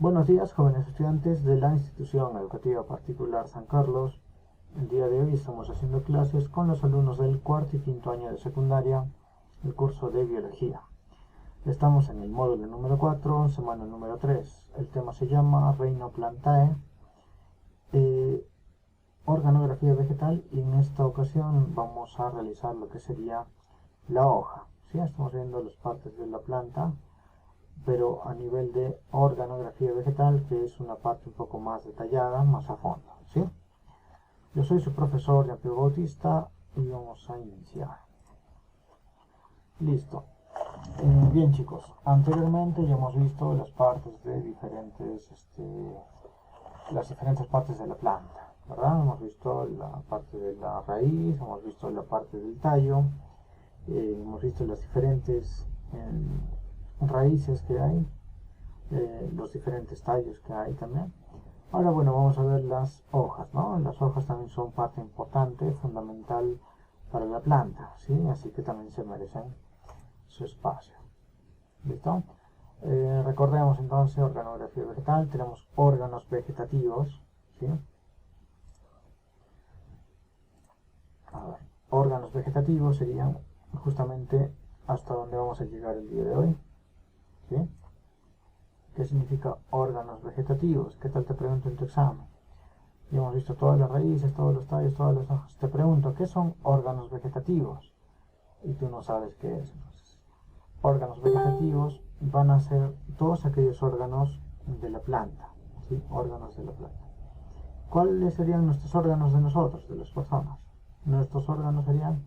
Buenos días, jóvenes estudiantes de la Institución Educativa Particular San Carlos. El día de hoy estamos haciendo clases con los alumnos del cuarto y quinto año de secundaria, el curso de Biología. Estamos en el módulo número 4, semana número 3. El tema se llama Reino Plantae, organografía vegetal, y en esta ocasión vamos a realizar lo que sería la hoja. ¿Sí? Estamos viendo las partes de la planta, pero a nivel de organografía vegetal, que es una parte un poco más detallada, más a fondo, ¿sí? Yo soy su profesor Jean-Pierre Bautista y vamos a iniciar. Listo. Bien, chicos, anteriormente ya hemos visto las partes de las diferentes partes de la planta, ¿verdad? Hemos visto la parte de la raíz, hemos visto la parte del tallo, hemos visto las diferentes raíces que hay, los diferentes tallos que hay también. Ahora, bueno, vamos a ver las hojas, ¿no? Las hojas también son parte importante, fundamental para la planta, ¿sí? Así que también se merecen su espacio. ¿Listo? Recordemos entonces organografía vegetal, tenemos órganos vegetativos, ¿sí? A ver, órganos vegetativos serían justamente hasta donde vamos a llegar el día de hoy, ¿sí? ¿Qué significa órganos vegetativos? ¿Qué tal te pregunto en tu examen? Ya hemos visto todas las raíces, todos los tallos, todas las hojas. Te pregunto, ¿qué son órganos vegetativos? Y tú no sabes qué es. Entonces, órganos vegetativos van a ser todos aquellos órganos de la planta, ¿sí? Órganos de la planta. ¿Cuáles serían nuestros órganos de nosotros, de las personas? Nuestros órganos serían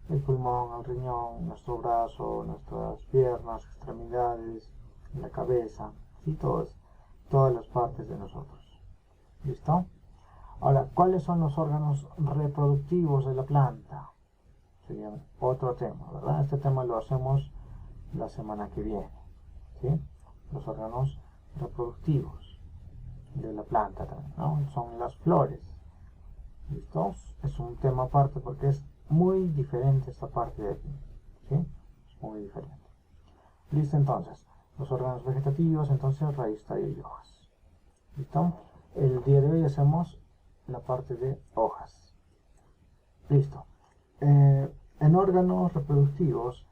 el pulmón, el riñón, nuestro brazo, nuestras piernas, extremidades, la cabeza, ¿sí? Todas las partes de nosotros. ¿Listo? Ahora, ¿cuáles son los órganos reproductivos de la planta? Sería otro tema, ¿verdad? Este tema lo hacemos la semana que viene, ¿sí? Los órganos reproductivos de la planta también, ¿no? Son las flores. ¿Listo? Es un tema aparte porque es muy diferente esta parte de aquí, ¿sí? Es muy diferente. Listo, entonces. Los órganos vegetativos, entonces raíz, tallo y hojas. ¿Listo? El día de hoy hacemos la parte de hojas. Listo. En órganos reproductivos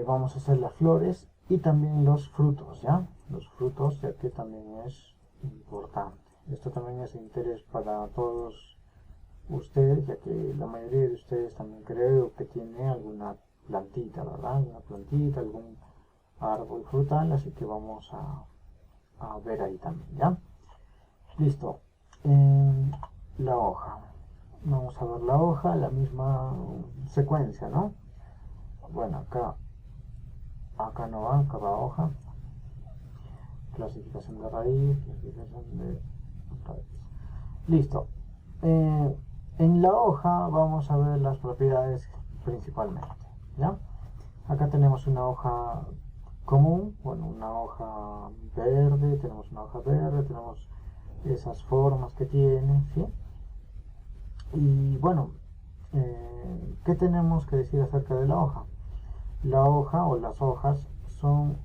vamos a hacer las flores y también los frutos, ¿ya? Los frutos, ya que también es importante. Esto también es de interés para todos ustedes, ya que la mayoría de ustedes también creo que tiene alguna plantita, ¿verdad? Alguna plantita, algún árbol frutal, así que vamos a ver ahí también, ¿ya? Listo. La hoja. Vamos a ver la hoja, la misma secuencia, ¿no? Bueno, acá no va, acá va hoja. Clasificación de raíz, clasificación de raíz. Listo. En la hoja vamos a ver las propiedades principalmente, ¿ya? Acá tenemos una hoja común, bueno, una hoja verde, tenemos esas formas que tiene, ¿sí? Y bueno, ¿qué tenemos que decir acerca de la hoja? La hoja o las hojas son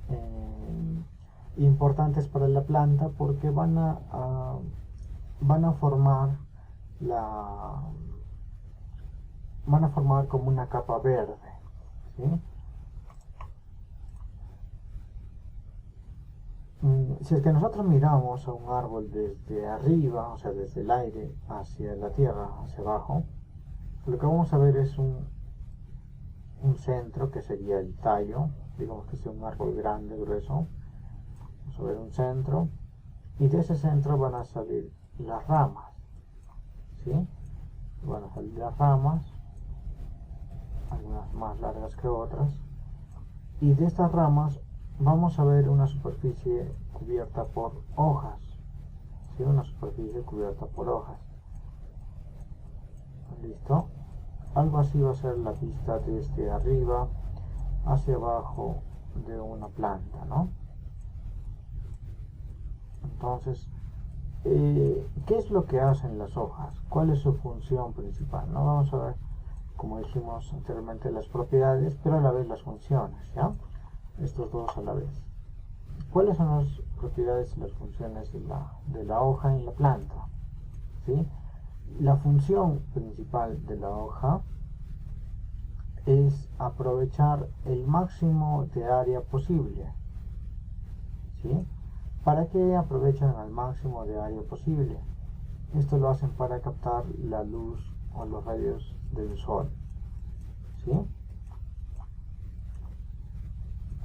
importantes para la planta porque van a formar como una capa verde, ¿sí? Si es que nosotros miramos a un árbol desde arriba, o sea, desde el aire hacia la tierra, hacia abajo, lo que vamos a ver es un centro que sería el tallo, digamos que sea un árbol grande, grueso. Vamos a ver un centro, y de ese centro van a salir las ramas, ¿sí? Van a salir las ramas, algunas más largas que otras, y de estas ramas vamos a ver una superficie cubierta por hojas, ¿sí? Una superficie cubierta por hojas. ¿Listo? Algo así va a ser la vista desde arriba hacia abajo de una planta, ¿no? Entonces, ¿qué es lo que hacen las hojas? ¿Cuál es su función principal? ¿No? Vamos a ver, como dijimos anteriormente, las propiedades, pero a la vez las funciones, ¿ya? Estos dos a la vez. ¿Cuáles son las propiedades y las funciones de la hoja en la planta, ¿sí? La función principal de la hoja es aprovechar el máximo de área posible, ¿sí? ¿Para qué aprovechan al máximo de área posible? Esto lo hacen para captar la luz o los rayos del sol, ¿sí?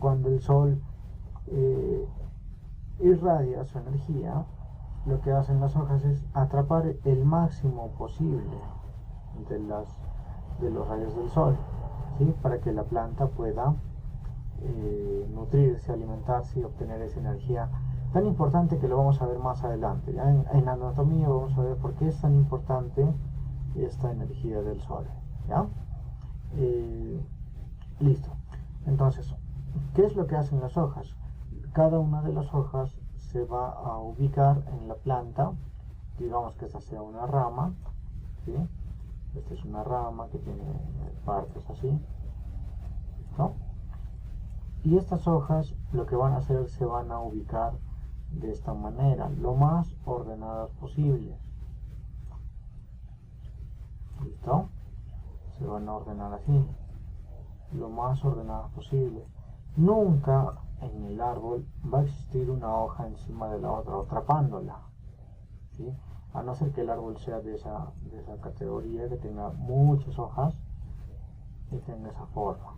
Cuando el sol irradia su energía, lo que hacen las hojas es atrapar el máximo posible de los rayos del sol, ¿sí? Para que la planta pueda nutrirse, alimentarse y obtener esa energía tan importante que lo vamos a ver más adelante. Ya en anatomía vamos a ver por qué es tan importante esta energía del sol, ¿ya? Listo. Entonces, ¿qué es lo que hacen las hojas? Cada una de las hojas se va a ubicar en la planta. Digamos que esta sea una rama, ¿sí? Esta es una rama que tiene partes así, ¿no? Y estas hojas lo que van a hacer, se van a ubicar de esta manera, lo más ordenadas posibles. ¿Listo? Se van a ordenar así, lo más ordenadas posible. Nunca en el árbol va a existir una hoja encima de la otra, atrapándola, ¿sí? A no ser que el árbol sea de esa categoría, que tenga muchas hojas y tenga esa forma,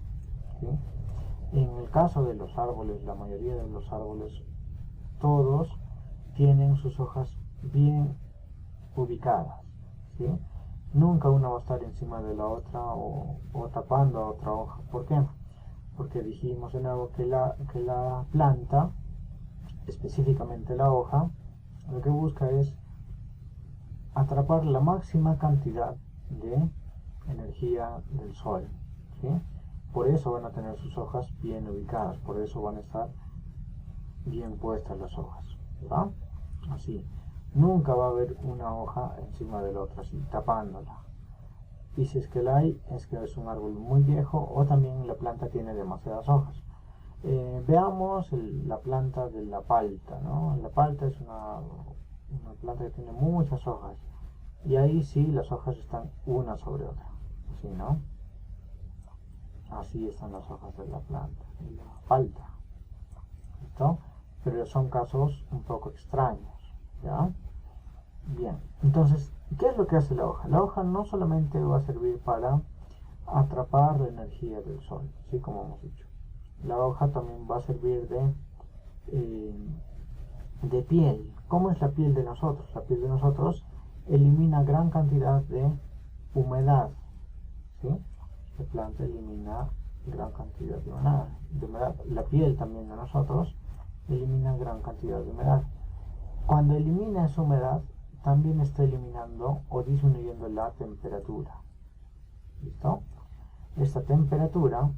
¿sí? En el caso de los árboles, la mayoría de los árboles, todos tienen sus hojas bien ubicadas, ¿sí? Nunca una va a estar encima de la otra o tapando a otra hoja. ¿Por qué? Porque dijimos de nuevo que la planta, específicamente la hoja, lo que busca es atrapar la máxima cantidad de energía del sol, ¿sí? Por eso van a tener sus hojas bien ubicadas, por eso van a estar bien puestas las hojas, ¿verdad? Así. Nunca va a haber una hoja encima de la otra, así, tapándola. Y si es que la hay, es que es un árbol muy viejo o también la planta tiene demasiadas hojas. Veamos la planta de la palta, ¿no? La palta es una planta que tiene muchas hojas. Y ahí sí las hojas están una sobre otra, así, ¿no? Así están las hojas de la planta, de la palta. ¿Listo? Pero son casos un poco extraños, ¿ya? Bien, entonces, ¿qué es lo que hace la hoja? La hoja no solamente va a servir para atrapar la energía del sol, ¿sí? Como hemos dicho. La hoja también va a servir de piel. ¿Cómo es la piel de nosotros? La piel de nosotros elimina gran cantidad de humedad, ¿sí? La planta elimina gran cantidad de humedad. La piel también de nosotros elimina gran cantidad de humedad. Cuando elimina esa humedad, también está eliminando o disminuyendo la temperatura. ¿Listo? Esta temperatura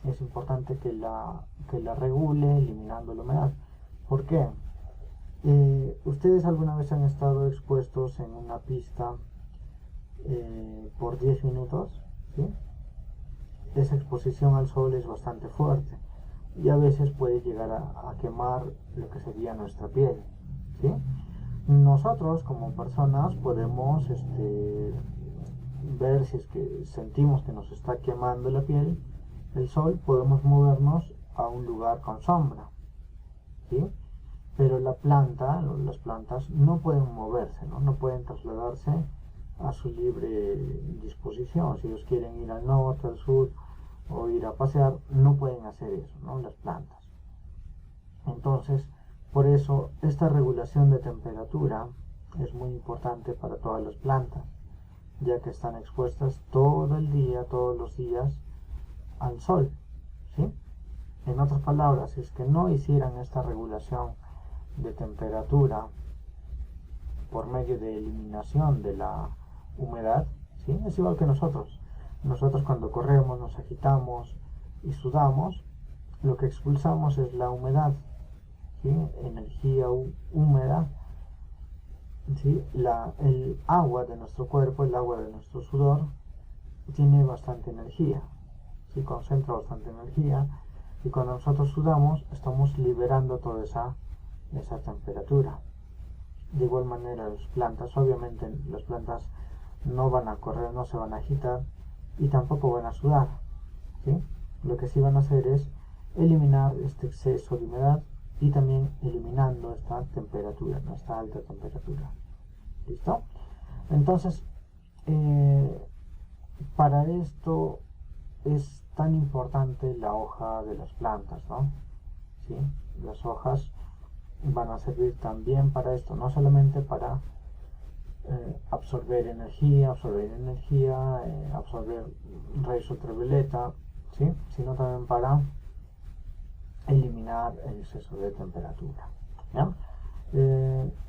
es importante que la regule eliminando la humedad. ¿Por qué? ¿Ustedes alguna vez han estado expuestos en una pista por 10 minutos? ¿Sí? Esa exposición al sol es bastante fuerte y a veces puede llegar a quemar lo que sería nuestra piel, ¿sí? Nosotros como personas podemos ver si es que sentimos que nos está quemando la piel, el sol, podemos movernos a un lugar con sombra, ¿sí? Pero las plantas no pueden moverse, ¿no? No pueden trasladarse a su libre disposición. Si ellos quieren ir al norte, al sur o ir a pasear, no pueden hacer eso, ¿no? Las plantas. Entonces, por eso esta regulación de temperatura es muy importante para todas las plantas, ya que están expuestas todo el día, todos los días al sol, ¿sí? En otras palabras, si es que no hicieran esta regulación de temperatura por medio de eliminación de la humedad, ¿sí? Es igual que nosotros. Nosotros cuando corremos, nos agitamos y sudamos, lo que expulsamos es la humedad, ¿sí? Energía húmeda, ¿sí? El agua de nuestro cuerpo, el agua de nuestro sudor, tiene bastante energía, ¿sí? Concentra bastante energía, y cuando nosotros sudamos estamos liberando toda esa esa temperatura. De igual manera las plantas, obviamente las plantas no van a correr, no se van a agitar y tampoco van a sudar, ¿sí? Lo que sí van a hacer es eliminar este exceso de humedad y también eliminando esta temperatura, ¿no? Esta alta temperatura. ¿Listo? Entonces, para esto es tan importante la hoja de las plantas, ¿no? ¿Sí? Las hojas van a servir también para esto, no solamente para absorber energía, absorber rayos ultravioleta, ¿sí? Sino también para eliminar el exceso de temperatura, ¿ya?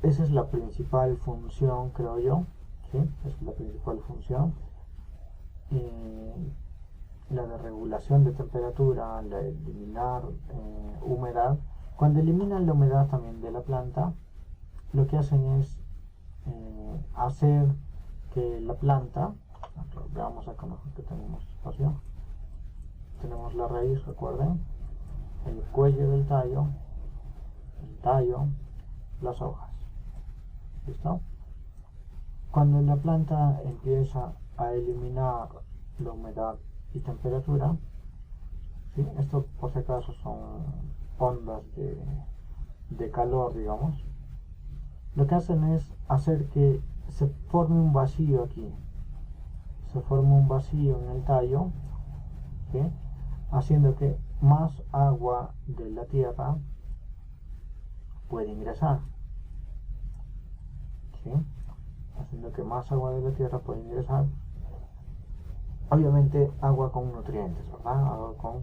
Esa es la principal función, creo yo, ¿sí? Esa es la principal función. La de regulación de temperatura, la de eliminar humedad. Cuando eliminan la humedad también de la planta, lo que hacen es hacer que la planta, veamos acá mejor que tenemos espacio, tenemos la raíz, recuerden, el cuello del tallo, el tallo, las hojas. ¿Listo? Cuando la planta empieza a eliminar la humedad y temperatura, ¿sí? Esto por si acaso son ondas de calor, digamos, lo que hacen es hacer que se forme un vacío aquí, se forma un vacío en el tallo, ¿sí? Haciendo que más agua de la tierra puede ingresar, ¿sí? Haciendo que más agua de la tierra puede ingresar, obviamente agua con nutrientes, ¿verdad? Agua con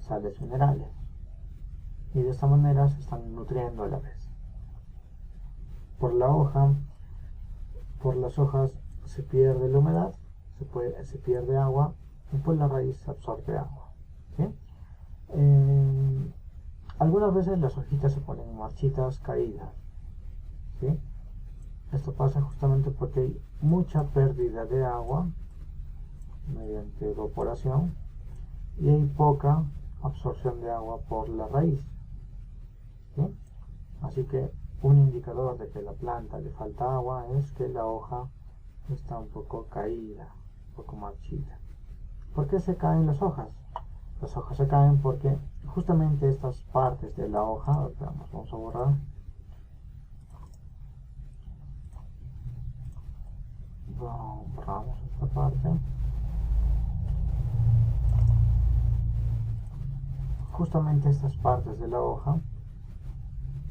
sales minerales, y de esta manera se están nutriendo a la vez. Por la hoja, por las hojas se pierde la humedad, se pierde agua, y por la raíz se absorbe agua, ¿sí? Algunas veces las hojitas se ponen marchitas, caídas, ¿sí? Esto pasa justamente porque hay mucha pérdida de agua mediante evaporación y hay poca absorción de agua por la raíz, ¿sí? Así que un indicador de que la planta le falta agua es que la hoja está un poco caída, un poco marchita. ¿Por qué se caen las hojas? Las hojas se caen porque justamente estas partes de la hoja, vamos a borrar, borramos esta parte, justamente estas partes de la hoja,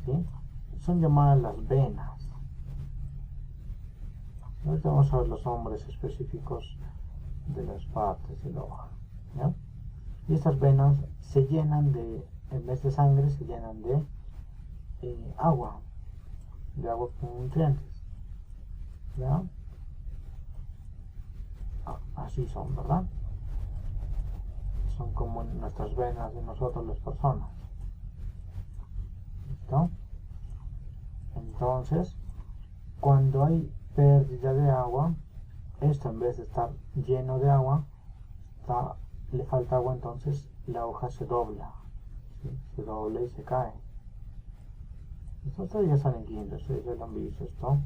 ¿sí? Son llamadas las venas. Ahorita vamos a ver los nombres específicos de las partes de la hoja, ¿ya? Y estas venas se llenan de, en vez de sangre, se llenan de agua con nutrientes, ¿ya? Así son, ¿verdad? Son como nuestras venas de nosotros las personas. ¿Listo? Entonces, cuando hay pérdida de agua, esto en vez de estar lleno de agua, le falta agua, entonces la hoja se dobla, ¿sí? Se dobla y se cae. Ustedes ya están en quinto, ustedes ya lo han visto esto,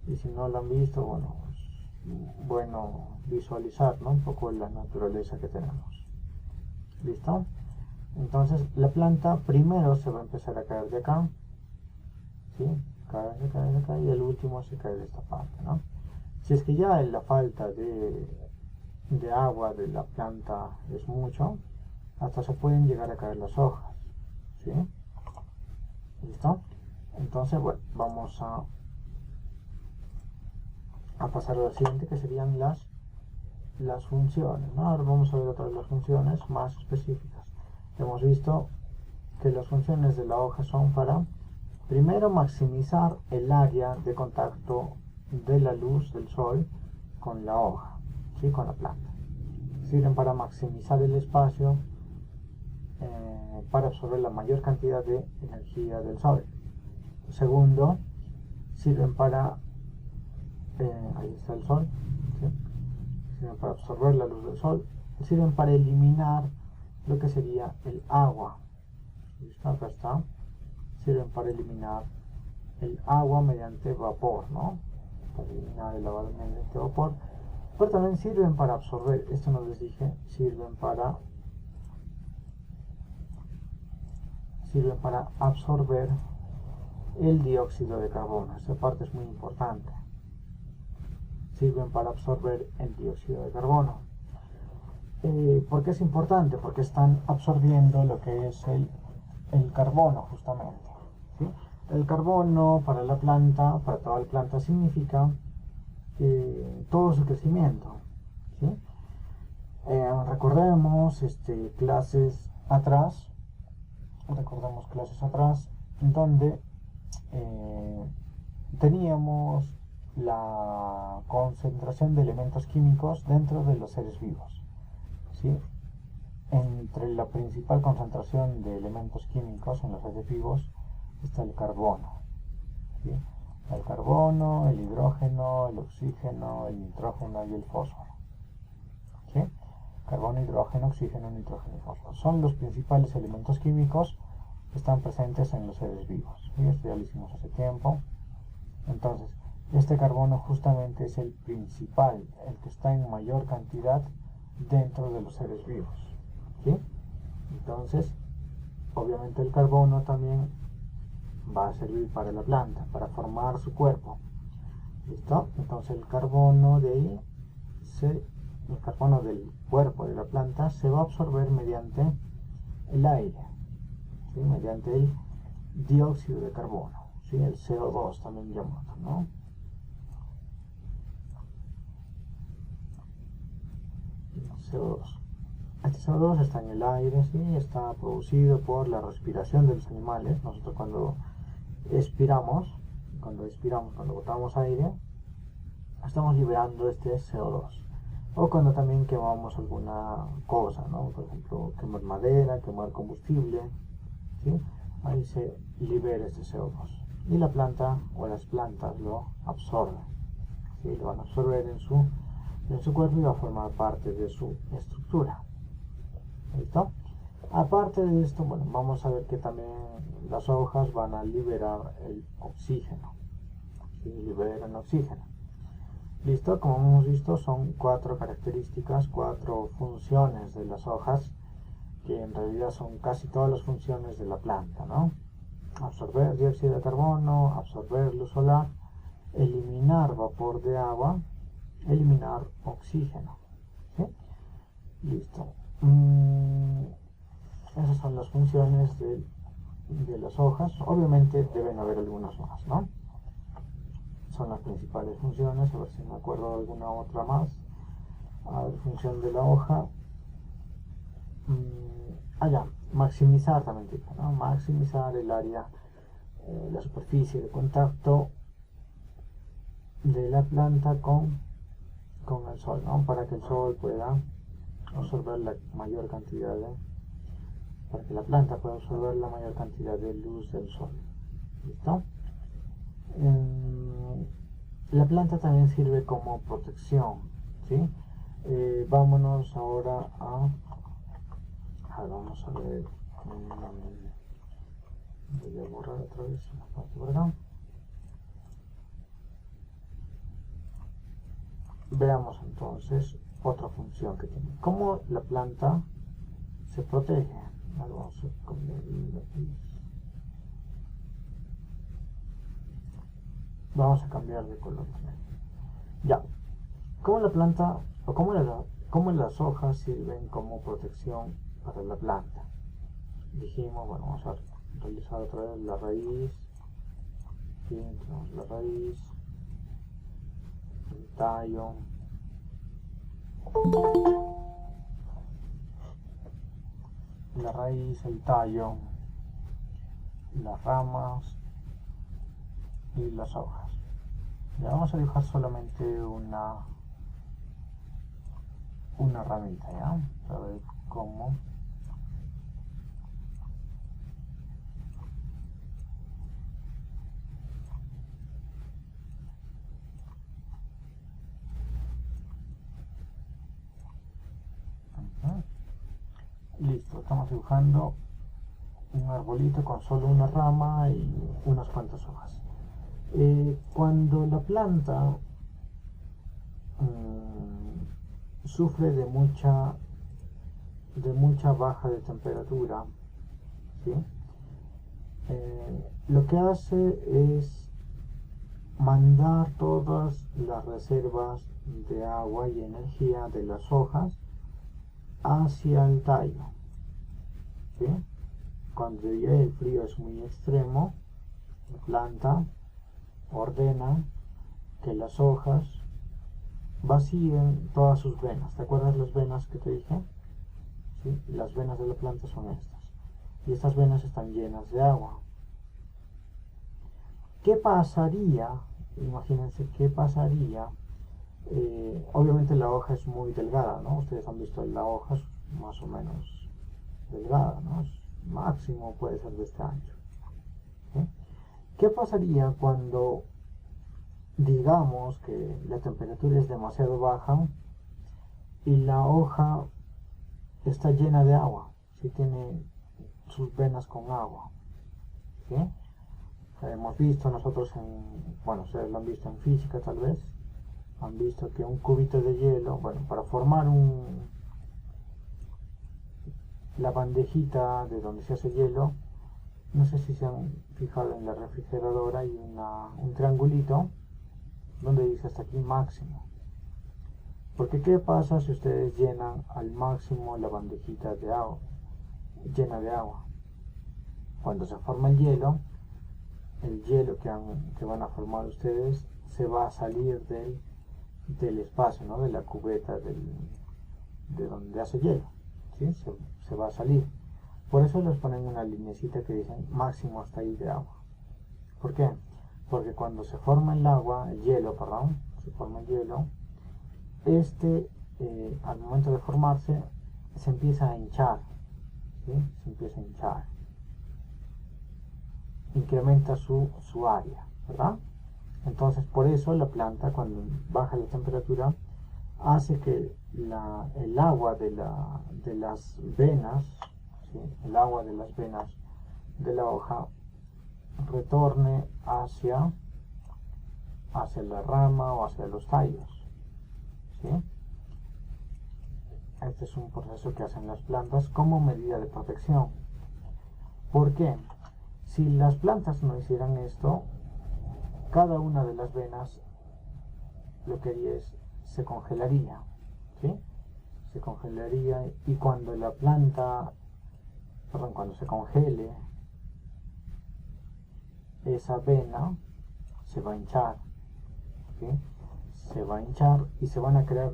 y si no lo han visto, bueno, es bueno visualizar, ¿no? Un poco la naturaleza que tenemos. ¿Listo? Entonces la planta primero se va a empezar a caer de acá, ¿sí? Cae, y el último se cae de esta parte, ¿no? Si es que ya la falta de agua de la planta es mucho, hasta se pueden llegar a caer las hojas, ¿sí? ¿Listo? Entonces, bueno, vamos a pasar a lo siguiente, que serían las funciones, ¿no? Ahora vamos a ver otras de las funciones más específicas. Hemos visto que las funciones de la hoja son para, primero, maximizar el área de contacto de la luz del sol con la hoja, ¿sí? Con la planta. Sirven para maximizar el espacio para absorber la mayor cantidad de energía del sol. Segundo, sirven para ahí está el sol, ¿sí? Sirven para absorber la luz del sol, sirven para eliminar lo que sería el agua. ¿Listo? Acá está. sirven para eliminar el agua mediante vapor, ¿no? Para eliminar el agua mediante vapor. Pero también sirven para absorber, esto no les dije, sirven para absorber el dióxido de carbono. Esta parte es muy importante. Sirven para absorber el dióxido de carbono. ¿Por qué es importante? Porque están absorbiendo lo que es el carbono, justamente, ¿sí? El carbono para la planta, para toda la planta, significa todo su crecimiento, ¿sí? Recordemos clases atrás, donde teníamos la concentración de elementos químicos dentro de los seres vivos, ¿sí? Entre la principal concentración de elementos químicos en los seres vivos está el carbono, ¿sí? El carbono, el hidrógeno, el oxígeno, el nitrógeno y el fósforo, ¿sí? Carbono, hidrógeno, oxígeno, nitrógeno y fósforo son los principales elementos químicos que están presentes en los seres vivos, ¿sí? Esto ya lo hicimos hace tiempo. Entonces, este carbono justamente es el principal, el que está en mayor cantidad dentro de los seres vivos, ¿sí? Entonces, obviamente el carbono también va a servir para la planta, para formar su cuerpo. ¿Listo? Entonces el carbono del cuerpo de la planta se va a absorber mediante el aire, ¿sí? Mediante el dióxido de carbono, ¿sí? El CO2 también llamado, ¿no? CO2. Este CO2 está en el aire, ¿sí? Está producido por la respiración de los animales. Nosotros cuando expiramos, cuando botamos aire, estamos liberando este CO2. O cuando también quemamos alguna cosa, ¿no? Por ejemplo, quemar madera, quemar combustible, ¿sí? Ahí se libera este CO2. Y la planta o las plantas lo absorben, ¿sí? Lo van a absorber en su cuerpo y va a formar parte de su estructura. ¿Listo? Aparte de esto, bueno, vamos a ver que también las hojas van a liberar el oxígeno, ¿sí? Liberan oxígeno. Listo, como hemos visto, son 4 características, 4 funciones de las hojas, que en realidad son casi todas las funciones de la planta, ¿no? Absorber dióxido de carbono, absorber luz solar, eliminar vapor de agua, eliminar oxígeno, ¿sí? Listo. Esas son las funciones de las hojas. Obviamente deben haber algunas más, ¿no? Son las principales funciones. A ver si me acuerdo de alguna otra más. A ver, función de la hoja. Ya, maximizar también, ¿no? Maximizar el área, la superficie de contacto de la planta con el sol, ¿no? Para que el sol pueda absorber la mayor cantidad para que la planta pueda absorber la mayor cantidad de luz del sol. ¿Listo? La planta también sirve como protección, ¿sí? Vámonos ahora vamos a ver, voy a borrar otra vez una parte por acá. Veamos entonces otra función que tiene. ¿Cómo la planta se protege? Vamos a cambiar el lápiz. Vamos a cambiar de color. Ya. ¿Cómo la planta o cómo las hojas sirven como protección para la planta? Dijimos, bueno, vamos a realizar otra vez la raíz. Aquí tenemos la raíz, el tallo, las ramas y las hojas. Ya vamos a dibujar solamente una ramita, ¿ya? Para ver cómo listo, estamos dibujando un arbolito con solo una rama y unas cuantas hojas. Cuando la planta sufre de mucha baja de temperatura, ¿sí? Lo que hace es mandar todas las reservas de agua y energía de las hojas hacia el tallo, ¿sí? Cuando ya el frío es muy extremo, la planta ordena que las hojas vacíen todas sus venas. ¿Te acuerdas las venas que te dije? ¿Sí? Las venas de la planta son estas. Y estas venas están llenas de agua. ¿Qué pasaría? Imagínense qué pasaría. Obviamente la hoja es muy delgada, ¿no? Ustedes han visto la hoja es más o menos delgada, ¿no? Máximo puede ser de este ancho. ¿Sí? ¿Qué pasaría cuando digamos que la temperatura es demasiado baja y la hoja está llena de agua, si tiene sus venas con agua? ¿Sí? Hemos visto nosotros bueno, ustedes lo han visto en física tal vez, han visto que un cubito de hielo, bueno, para formar la bandejita de donde se hace hielo, no sé si se han fijado en la refrigeradora, hay un triangulito donde dice hasta aquí máximo. Porque ¿qué pasa si ustedes llenan al máximo la bandejita de agua, llena de agua? Cuando se forma el hielo que van a formar ustedes se va a salir del espacio, ¿no? De la cubeta de donde hace hielo, ¿sí? Se va a salir. Por eso les ponen una linecita que dicen máximo hasta ahí de agua. ¿Por qué? Porque cuando se forma el hielo, se forma el hielo, al momento de formarse se empieza a hinchar, ¿sí? Se empieza a hinchar, incrementa su área, ¿verdad? Entonces por eso la planta, cuando baja la temperatura, hace que el agua de las venas, ¿sí? El agua de las venas de la hoja retorne hacia la rama o hacia los tallos, ¿sí? Este es un proceso que hacen las plantas como medida de protección. ¿Por qué? Si las plantas no hicieran esto, cada una de las venas lo que haría es se congelaría, ¿sí? Se congelaría, y cuando cuando se congele, esa vena se va a hinchar, ¿sí? Se va a hinchar y se van a crear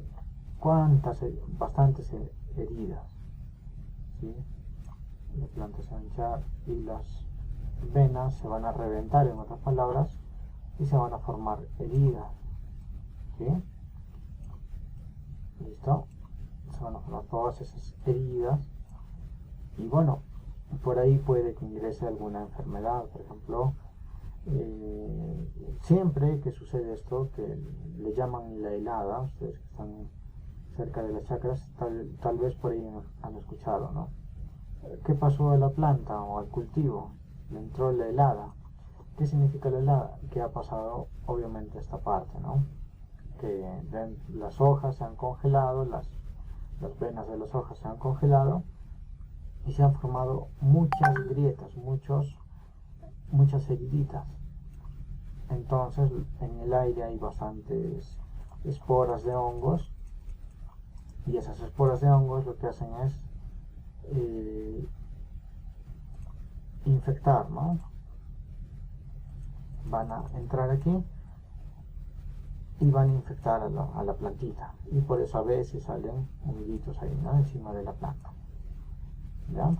bastantes heridas, ¿sí? La planta se va a hinchar y las venas se van a reventar, en otras palabras, y se van a formar heridas, ¿sí? ¿Listo? Se van a formar todas esas heridas y bueno, por ahí puede que ingrese alguna enfermedad, por ejemplo. Siempre que sucede esto, que le llaman la helada, ustedes que están cerca de las chacras, tal vez por ahí han escuchado, ¿no? ¿Qué pasó a la planta o al cultivo? Le entró la helada. ¿Qué significa la helada? Que ha pasado obviamente esta parte, ¿no? Que las hojas se han congelado, las venas de las hojas se han congelado y se han formado muchas grietas, muchas heriditas. Entonces en el aire hay bastantes esporas de hongos y esas esporas de hongos lo que hacen es infectar, ¿no? Van a entrar aquí y van a infectar a la plantita, y por eso a veces salen honguitos ahí, ¿no? Encima de la planta, ¿ya?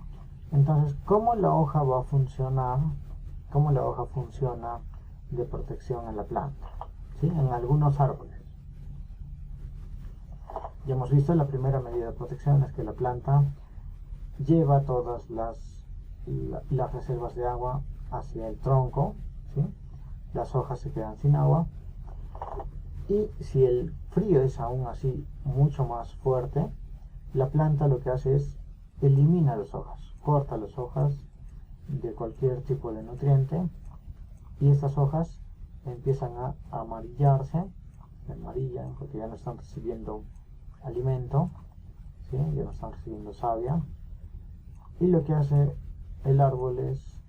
Entonces, ¿cómo la hoja va a funcionar? ¿Cómo la hoja funciona de protección en la planta? ¿Sí? En algunos árboles ya hemos visto, la primera medida de protección es que la planta lleva todas las reservas de agua hacia el tronco, ¿sí? Las hojas se quedan sin agua, y si el frío es aún así mucho más fuerte, la planta lo que hace es elimina las hojas, corta las hojas de cualquier tipo de nutriente, y estas hojas empiezan a amarillarse, se amarillan porque ya no están recibiendo alimento, ¿sí? Ya no están recibiendo savia, y lo que hace el árbol es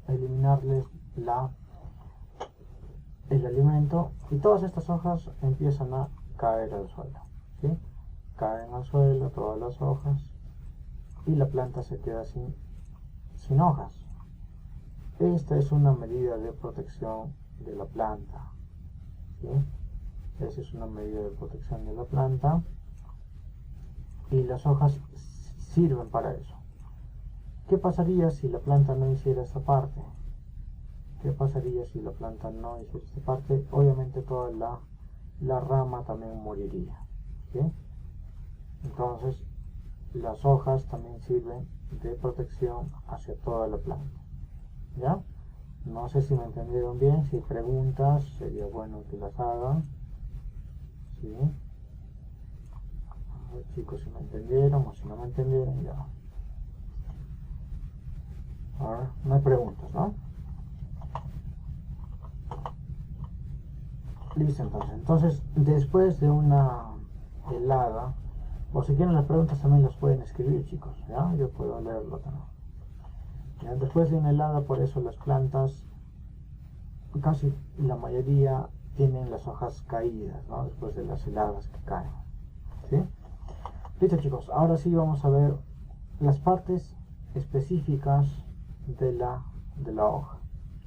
eliminarles el alimento, y todas estas hojas empiezan a caer al suelo, ¿sí? Caen al suelo todas las hojas y la planta se queda sin hojas. Esta es una medida de protección de la planta, ¿sí? Esa es una medida de protección de la planta, y las hojas sirven para eso. ¿Qué pasaría si la planta no hiciera esta parte? ¿Qué pasaría si la planta no hiciera esta parte? Obviamente toda la rama también moriría, ¿sí? Entonces las hojas también sirven de protección hacia toda la planta, ¿ya? No sé si me entendieron bien. Si hay preguntas, sería bueno que las hagan, ¿sí? A ver, chicos, si me entendieron, o si no me entendieron, ya. Ahora, no hay preguntas, ¿no? Listo, entonces después de una helada, o si quieren las preguntas también las pueden escribir, chicos, ¿ya? Yo puedo leerlo también. ¿Ya? Después de una helada, por eso las plantas, casi la mayoría tienen las hojas caídas, ¿no? Después de las heladas que caen, ¿sí? Listo, chicos, ahora sí vamos a ver las partes específicas de la hoja,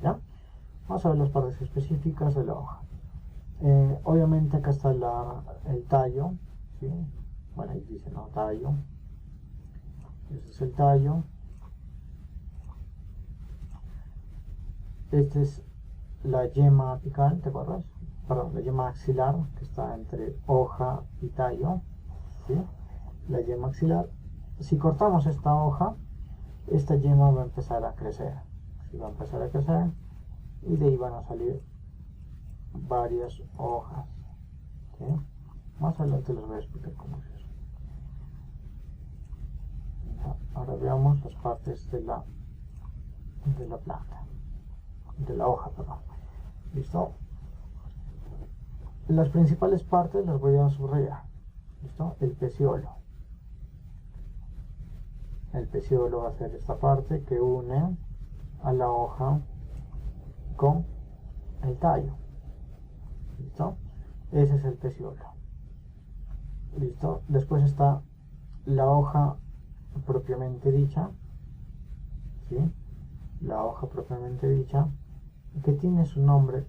¿ya? Vamos a ver las partes específicas de la hoja. Obviamente acá está el tallo, ¿sí? Bueno, ahí dice, ¿no? Tallo. Este es el tallo. Esta es la yema apical, ¿te acuerdas? Perdón, la yema axilar, que está entre hoja y tallo, ¿sí? La yema axilar. Si cortamos esta hoja, esta yema va a empezar a crecer, ¿sí? Va a empezar a crecer, y de ahí van a salir varias hojas, ¿sí? Más adelante les voy a explicar cómo es eso. Ahora veamos las partes de la planta, de la hoja, perdón. ¿Listo? Las principales partes las voy a subrayar. ¿Listo? El peciolo. El peciolo va a ser esta parte que une a la hoja con el tallo. ¿Listo? Ese es el peciolo. ¿Listo? Después está la hoja propiamente dicha, ¿sí? La hoja propiamente dicha, que tiene su nombre,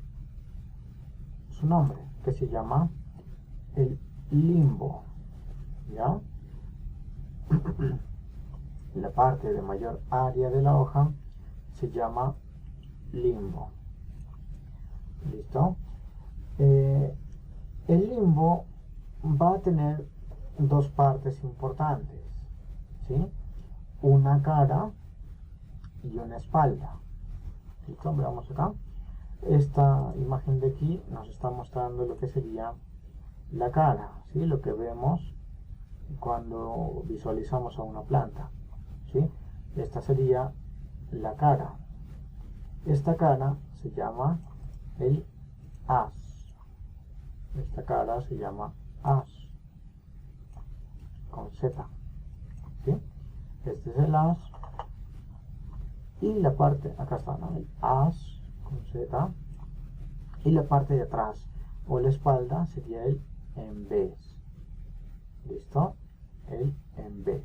que se llama el limbo, ¿ya? La parte de mayor área de la hoja se llama limbo. ¿Listo? El limbo va a tener dos partes importantes, ¿sí? Una cara y una espalda. ¿Listo? Veamos acá. Esta imagen de aquí nos está mostrando lo que sería la cara, ¿sí? Lo que vemos cuando visualizamos a una planta, ¿sí? Esta sería la cara. Esta cara se llama el haz. Esta cara se llama haz, con Z, ¿sí? Este es el haz. Y la parte, acá está, ¿no? El haz con Z. Y la parte de atrás o la espalda sería el en vez. ¿Listo? El en vez.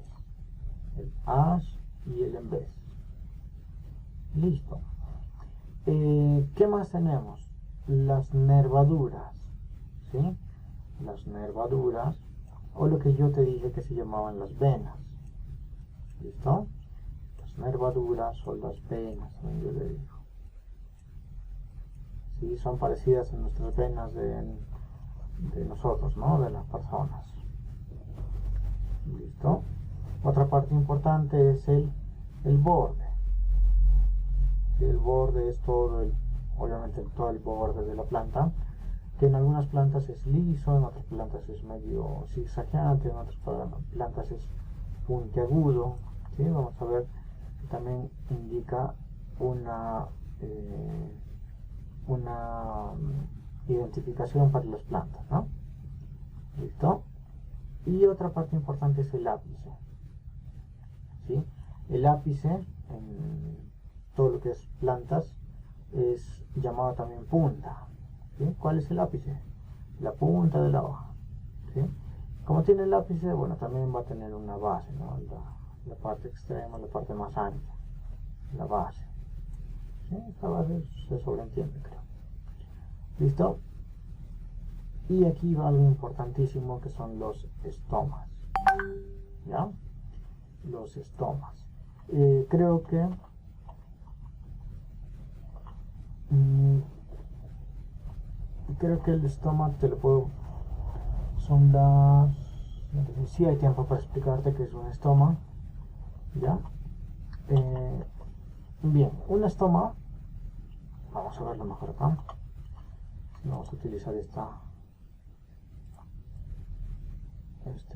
El haz y el en vez. Listo. ¿Qué más tenemos? Las nervaduras, ¿sí? Las nervaduras, o lo que yo te dije que se llamaban las venas. ¿Listo? Las nervaduras o las venas, como yo le digo. ¿Sí? Son parecidas a nuestras venas de nosotros, ¿no? De las personas. ¿Listo? Otra parte importante es el borde. ¿Sí? El borde es obviamente todo el borde de la planta, que en algunas plantas es liso, en otras plantas es medio zigzagueante, en otras plantas es puntiagudo, ¿sí? Vamos a ver que también indica una identificación para las plantas, ¿no? ¿Listo? Y otra parte importante es el ápice, ¿sí? El ápice en todo lo que es plantas es llamado también punta, ¿sí? ¿Cuál es el ápice? La punta de la hoja, ¿sí? Como tiene el ápice, bueno, también va a tener una base, ¿no? La parte extrema, la parte más ancha, la base, ¿sí? Esta base se sobreentiende, creo. ¿Listo? Y aquí va algo importantísimo que son los estomas, ¿ya? Los estomas. Creo que el estoma te lo puedo, son las, si hay tiempo para explicarte qué es un estoma, ¿ya? Bien, un estoma, vamos a verlo mejor acá. Vamos a utilizar esta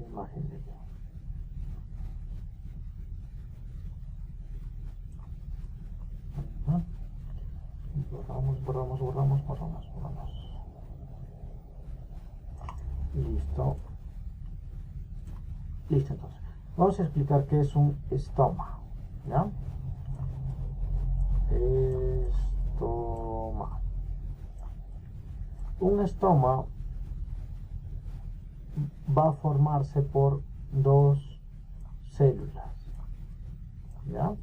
imagen de aquí. Borramos. Listo. Listo, entonces. Vamos a explicar qué es un estoma, ¿ya? Estoma. Un estoma va a formarse por dos células, ¿ya?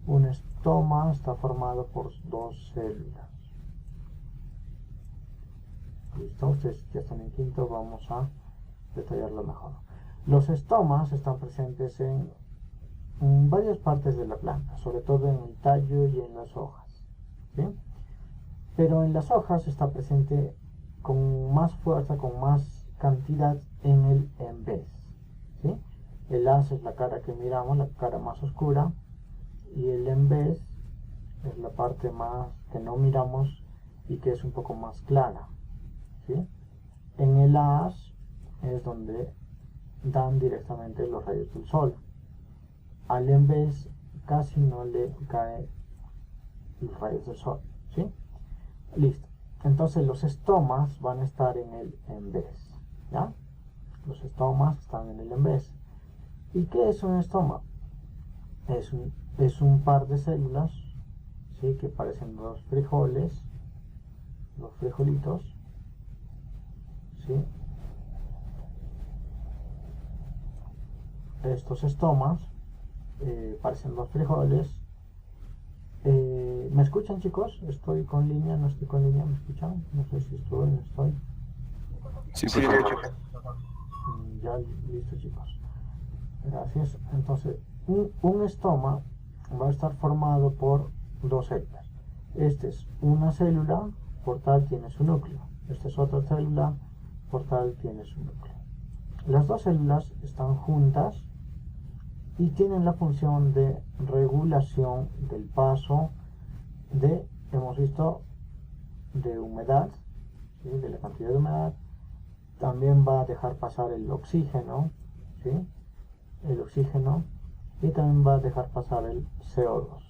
Un estoma está formado por dos células. Listo, ustedes ya están en quinto, vamos a detallarlo mejor. Los estomas están presentes en varias partes de la planta, sobre todo en el tallo y en las hojas, ¿sí? Pero en las hojas está presente con más fuerza, con más cantidad en el en vez, ¿sí? El haz es la cara que miramos, la cara más oscura, y el en vez es la parte más que no miramos y que es un poco más clara, ¿sí? En el haz es donde dan directamente los rayos del sol. Al en vez casi no le cae los rayos del sol, ¿sí? Listo. Entonces los estomas van a estar en el en vez, ¿ya? Los estomas están en el en vez. ¿Y qué es un estoma? Es un par de células, ¿sí? Que parecen los frijoles, los frijolitos, ¿sí? Estos estomas parecen los frijoles. ¿Me escuchan, chicos? ¿Estoy con línea? ¿No estoy con línea? ¿Me escuchan? No sé si estoy, no estoy. Sí, por favor. Ya, listo, chicos. Gracias. Entonces, un estoma va a estar formado por dos células. Esta es una célula, por tal tiene su núcleo. Esta es otra célula, por tal tiene su núcleo. Las dos células están juntas y tienen la función de regulación del paso de, hemos visto, de humedad, ¿sí? De la cantidad de humedad. También va a dejar pasar el oxígeno, ¿sí? El oxígeno, y también va a dejar pasar el CO2.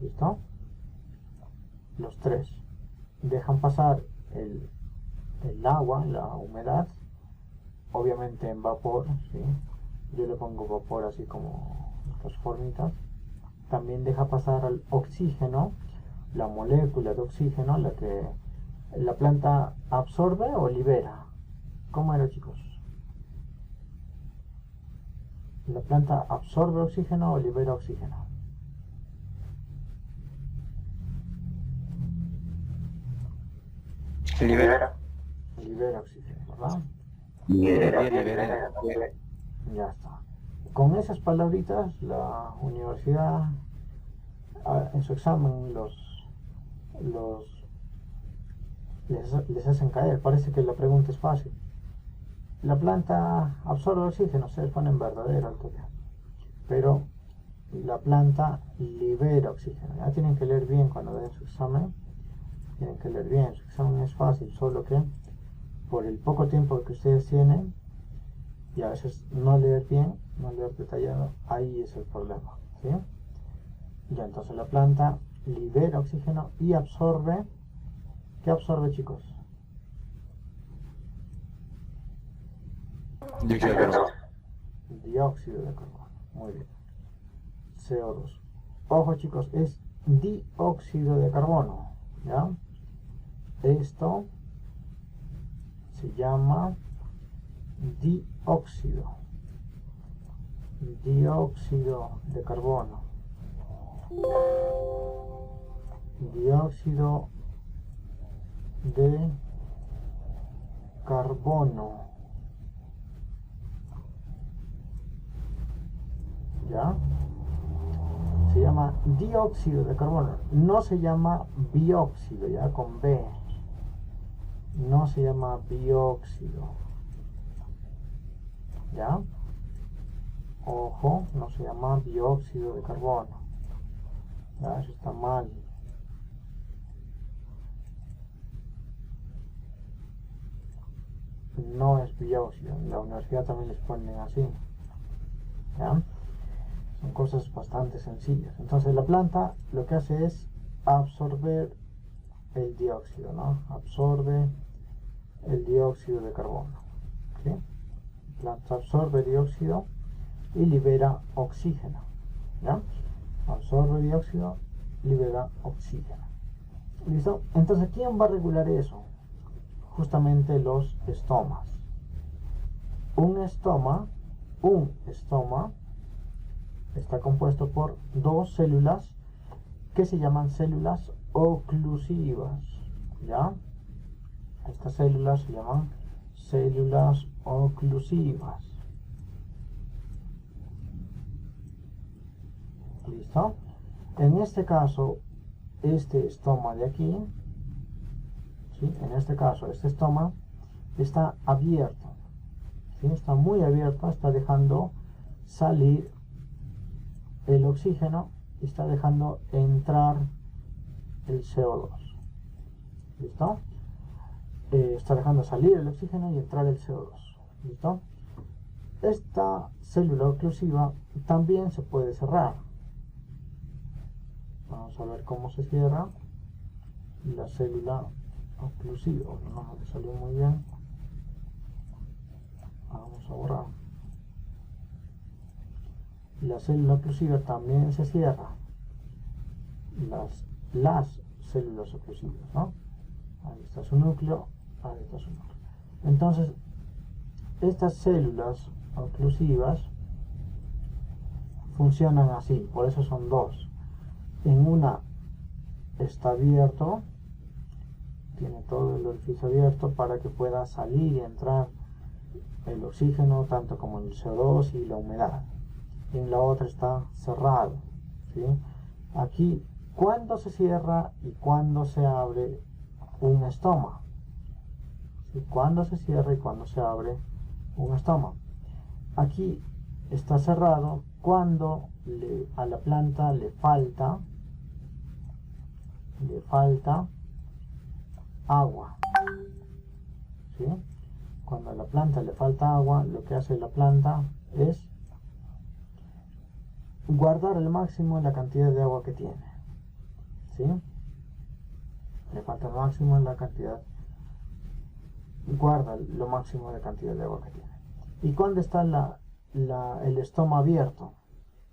¿Listo? Los tres dejan pasar el agua, la humedad, obviamente en vapor, ¿sí? Yo le pongo vapor así como estas formitas. También deja pasar al oxígeno, la molécula de oxígeno, la que la planta absorbe o libera. ¿Cómo era, chicos? ¿La planta absorbe oxígeno o libera oxígeno? Libera. Libera oxígeno, ¿verdad? Libera. Ya está. Con esas palabritas, la universidad en su examen les hacen caer. Parece que la pregunta es fácil. La planta absorbe oxígeno, ustedes ponen verdadero al toque. Pero la planta libera oxígeno. Ya tienen que leer bien cuando den su examen. Tienen que leer bien. Su examen es fácil, solo que por el poco tiempo que ustedes tienen y a veces no leer bien, no leer detallado, ahí es el problema. ¿sí? Ya, entonces la planta libera oxígeno y absorbe. ¿Qué absorbe, chicos? Dióxido de carbono. Dióxido de carbono. Muy bien. CO2. Ojo, chicos, es dióxido de carbono. ¿Ya? Esto se llama dióxido. Dióxido de carbono. Dióxido de carbono. ¿Ya? Se llama dióxido de carbono. No se llama bióxido, ya con B. No se llama bióxido. ¿Ya? Ojo, no se llama dióxido de carbono. Ya, eso está mal. No es bióxido. En la universidad también les ponen así. ¿Ya? Son cosas bastante sencillas. Entonces la planta lo que hace es absorber el dióxido, ¿no? Absorbe el dióxido de carbono. ¿Sí? La planta absorbe dióxido y libera oxígeno. ¿Ya? Absorbe dióxido, libera oxígeno. ¿Listo? Entonces, ¿quién va a regular eso? Justamente los estomas. Un estoma está compuesto por dos células que se llaman células oclusivas. ¿Ya? Estas células se llaman células oclusivas. ¿Listo? En este caso, este estoma de aquí, ¿sí? En este caso, este estoma está abierto, ¿sí? Está muy abierto, está dejando salir el oxígeno y está dejando entrar el CO2. ¿Listo? Está dejando salir el oxígeno y entrar el CO2. ¿Listo? Esta célula oclusiva también se puede cerrar. Vamos a ver cómo se cierra la célula oclusiva. No me salió muy bien. Vamos a borrar. La célula oclusiva también se cierra. Las células oclusivas, ¿no? Ahí está su núcleo, ahí está su núcleo. Entonces, estas células oclusivas funcionan así, por eso son dos. En una está abierto, tiene todo el orificio abierto para que pueda salir y entrar el oxígeno, tanto como el CO2 y la humedad. En la otra está cerrado, ¿sí? Aquí, ¿cuándo se cierra y cuándo se abre un estoma? ¿Sí? ¿Cuándo se cierra y cuándo se abre un estoma? Aquí está cerrado cuando a la planta le falta agua, ¿sí? Cuando a la planta le falta agua, lo que hace la planta es guardar al máximo la cantidad de agua que tiene, ¿sí? Le falta el máximo la cantidad, guarda lo máximo de cantidad de agua que tiene. ¿Y cuándo está el estoma abierto?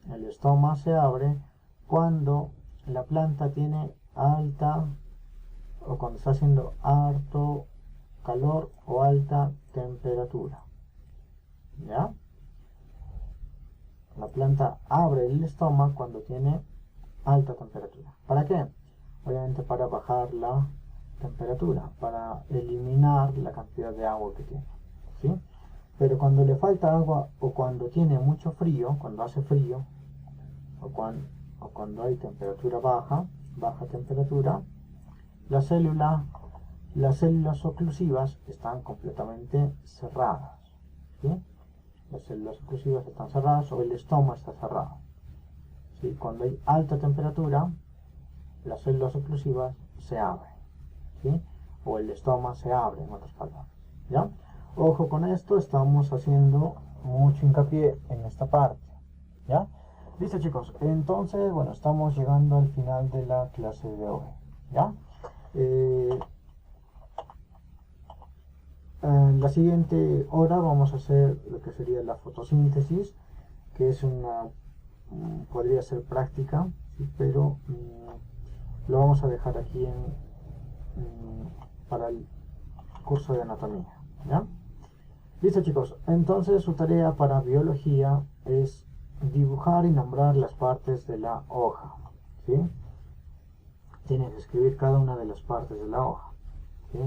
El estoma se abre cuando la planta tiene alta, o cuando está haciendo harto calor o alta temperatura. ¿Ya? La planta abre el estoma cuando tiene alta temperatura. ¿Para qué? Obviamente para bajar la temperatura, para eliminar la cantidad de agua que tiene, ¿sí? Pero cuando le falta agua o cuando tiene mucho frío, cuando hace frío, o cuando hay temperatura baja temperatura, las células oclusivas están completamente cerradas, ¿sí? Las células oclusivas están cerradas o el estoma está cerrado, ¿sí? Cuando hay alta temperatura, las células oclusivas se abren, ¿sí? O el estoma se abre, en otras palabras, ¿ya? Ojo con esto, estamos haciendo mucho hincapié en esta parte, ¿ya? Listo chicos, entonces bueno, estamos llegando al final de la clase de hoy, ¿ya? En la siguiente hora vamos a hacer lo que sería la fotosíntesis, que es una, podría ser práctica, ¿sí? Pero lo vamos a dejar aquí para el curso de anatomía, ¿ya? Listo chicos, entonces su tarea para biología es dibujar y nombrar las partes de la hoja, ¿sí? Tienen que escribir cada una de las partes de la hoja, ¿sí?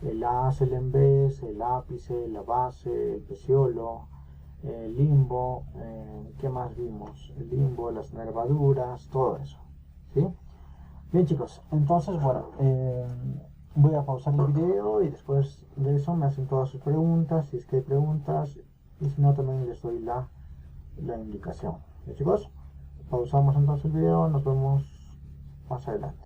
El as, el embés, el ápice, la base, el peciolo, el limbo, ¿qué más vimos? El limbo, las nervaduras, todo eso, ¿sí? Bien chicos, entonces bueno, voy a pausar el video y después de eso me hacen todas sus preguntas, si es que hay preguntas, y si no también les doy la indicación. ¿Bien chicos? Pausamos entonces el video, nos vemos más adelante.